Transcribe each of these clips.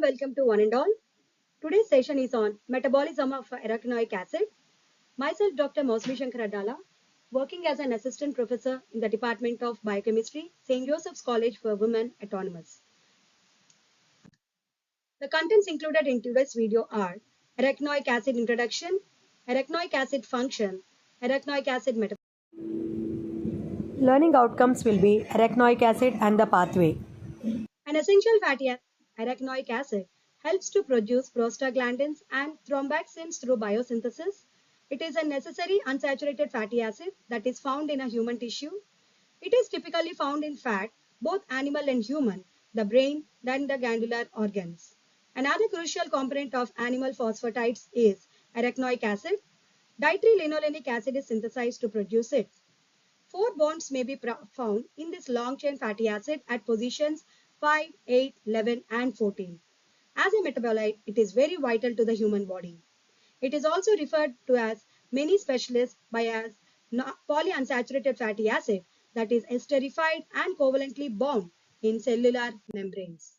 warm welcome to one and all. Today's session is on metabolism of arachidonic acid. Myself, Dr. Mosmi Shankar, working as an assistant professor in the Department of Biochemistry, St. Joseph's College for Women, Autonomous. The contents included in today's video are arachidonic acid introduction, arachidonic acid function, arachidonic acid metabolism. Learning outcomes will be arachidonic acid and the pathway. An essential fatty arachidonic acid helps to produce prostaglandins and thromboxanes through biosynthesis. It is a necessary unsaturated fatty acid that is found in a human tissue. It is typically found in fat, both animal and human, the brain, and the glandular organs. Another crucial component of animal phosphatides is arachidonic acid. Dietary linolenic acid is synthesized to produce it. 4 bonds may be found in this long-chain fatty acid at positions 5, 8, 11, and 14. As a metabolite, it is very vital to the human body. It is also referred to as many specialists by as polyunsaturated fatty acid that is esterified and covalently bound in cellular membranes.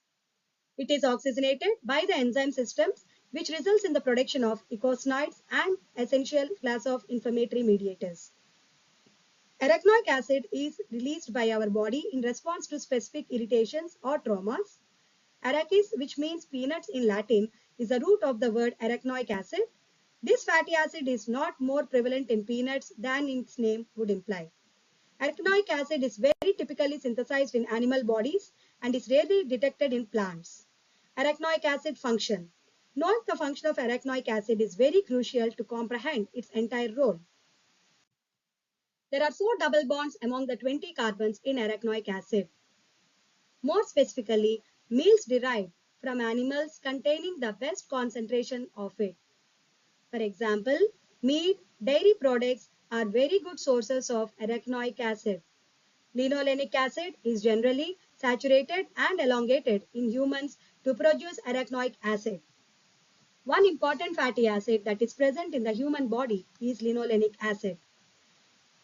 It is oxygenated by the enzyme systems which results in the production of eicosanoids and essential class of inflammatory mediators. Arachidonic acid is released by our body in response to specific irritations or traumas. Arachis, which means peanuts in Latin, is the root of the word arachidonic acid. This fatty acid is not more prevalent in peanuts than its name would imply. Arachidonic acid is very typically synthesized in animal bodies and is rarely detected in plants. Arachidonic acid function. Knowing the function of arachidonic acid is very crucial to comprehend its entire role. There are 4 double bonds among the 20 carbons in arachidonic acid. More specifically, meals derived from animals containing the best concentration of it. For example, meat, dairy products are very good sources of arachidonic acid. Linolenic acid is generally saturated and elongated in humans to produce arachidonic acid. One important fatty acid that is present in the human body is linolenic acid.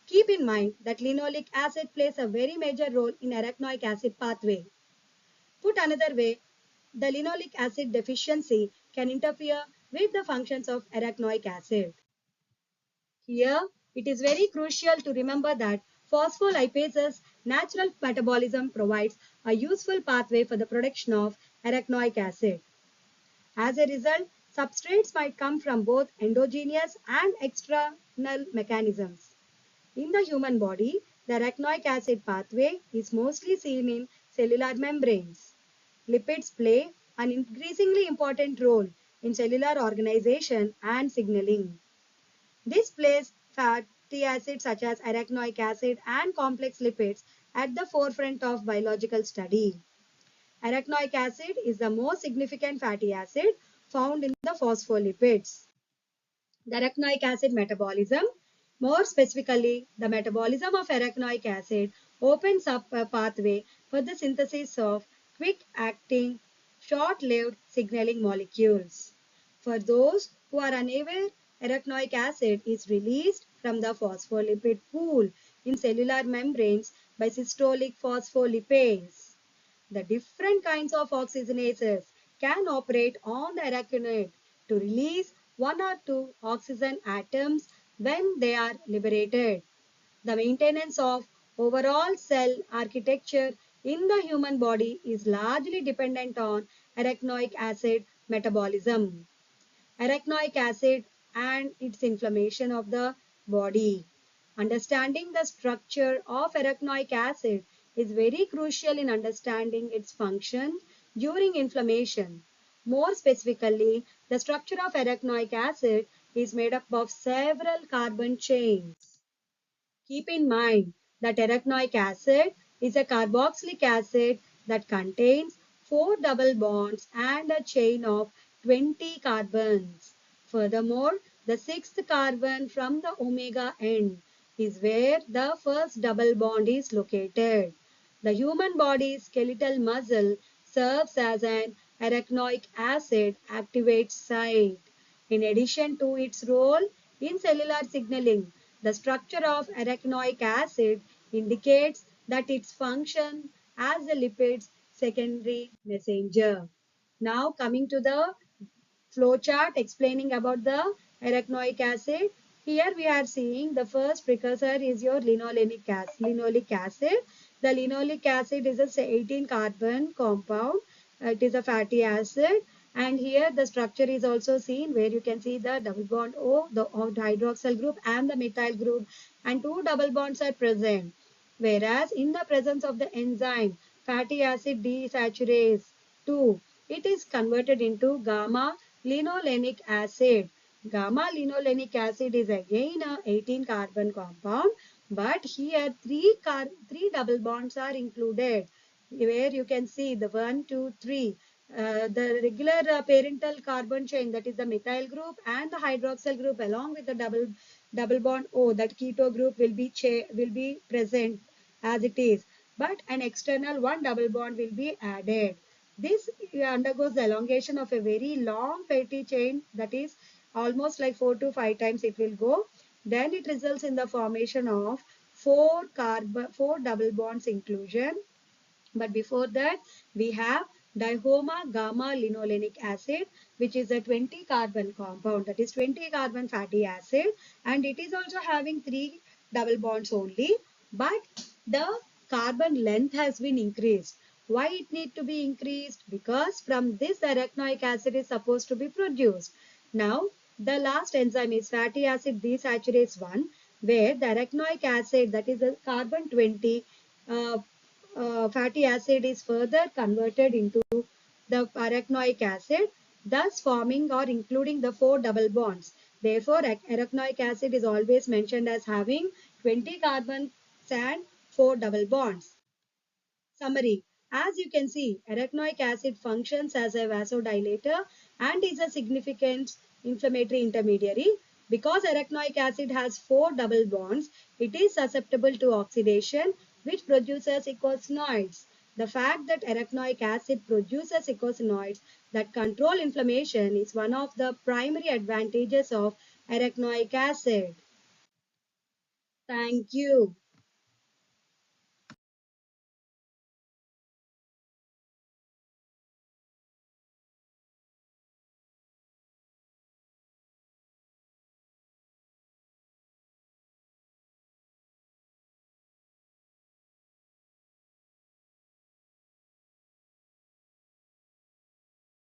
Keep in mind that linoleic acid plays a very major role in arachidonic acid pathway. Put another way, the linoleic acid deficiency can interfere with the functions of arachidonic acid. Here, it is very crucial to remember that phospholipases natural metabolism provides a useful pathway for the production of arachidonic acid. As a result, substrates might come from both endogenous and external mechanisms. In the human body, the arachidonic acid pathway is mostly seen in cellular membranes. Lipids play an increasingly important role in cellular organization and signaling. This places fatty acids such as arachidonic acid and complex lipids at the forefront of biological study. Arachidonic acid is the most significant fatty acid found in the phospholipids. The arachidonic acid metabolism. More specifically, the metabolism of arachidonic acid opens up a pathway for the synthesis of quick-acting, short-lived signaling molecules. For those who are unaware, arachidonic acid is released from the phospholipid pool in cellular membranes by systolic phospholipase. The different kinds of oxygenases can operate on the arachidonate to release 1 or 2 oxygen atoms when they are liberated. The maintenance of overall cell architecture in the human body is largely dependent on arachidonic acid metabolism. Arachidonic acid and its inflammation of the body. Understanding the structure of arachidonic acid is very crucial in understanding its function during inflammation. More specifically, the structure of arachidonic acid is made up of several carbon chains. Keep in mind that arachidonic acid is a carboxylic acid that contains 4 double bonds and a chain of 20 carbons. Furthermore, the 6th carbon from the omega end is where the first double bond is located. The human body's skeletal muscle serves as an arachidonic acid activate site. In addition to its role in cellular signaling, the structure of arachidonic acid indicates that its function as a lipid's secondary messenger. Now coming to the flowchart explaining about the arachidonic acid. Here we are seeing the first precursor is your linoleic acid. The linoleic acid is a 18 carbon compound. It is a fatty acid. And here the structure is also seen where you can see the double bond O, the hydroxyl group and the methyl group, and two double bonds are present. Whereas in the presence of the enzyme fatty acid desaturase 2, it is converted into gamma linolenic acid. Gamma linolenic acid is again a 18 carbon compound, but here three double bonds are included, where you can see the 1, 2, 3. The regular parental carbon chain, that is the methyl group and the hydroxyl group, along with the double bond O, that keto group will be present as it is, but an external one double bond will be added. This undergoes the elongation of a very long fatty chain, that is almost like 4 to 5 times it will go. Then it results in the formation of four double bonds inclusion. But before that, we have dihoma gamma linolenic acid, which is a 20 carbon compound, that is 20 carbon fatty acid, and it is also having three double bonds only, but the carbon length has been increased. Why it need to be increased? Because from this the arachidonic acid is supposed to be produced. Now, the last enzyme is fatty acid desaturase 1, where the arachidonic acid, that is a carbon 20 uh, fatty acid, is further converted into the arachidonic acid, thus forming or including the four double bonds. Therefore, arachidonic acid is always mentioned as having 20 carbons and four double bonds. Summary. As you can see, arachidonic acid functions as a vasodilator and is a significant inflammatory intermediary. Because arachidonic acid has four double bonds, it is susceptible to oxidation, which produces eicosanoids. The fact that arachidonic acid produces eicosanoids that control inflammation is one of the primary advantages of arachidonic acid. Thank you.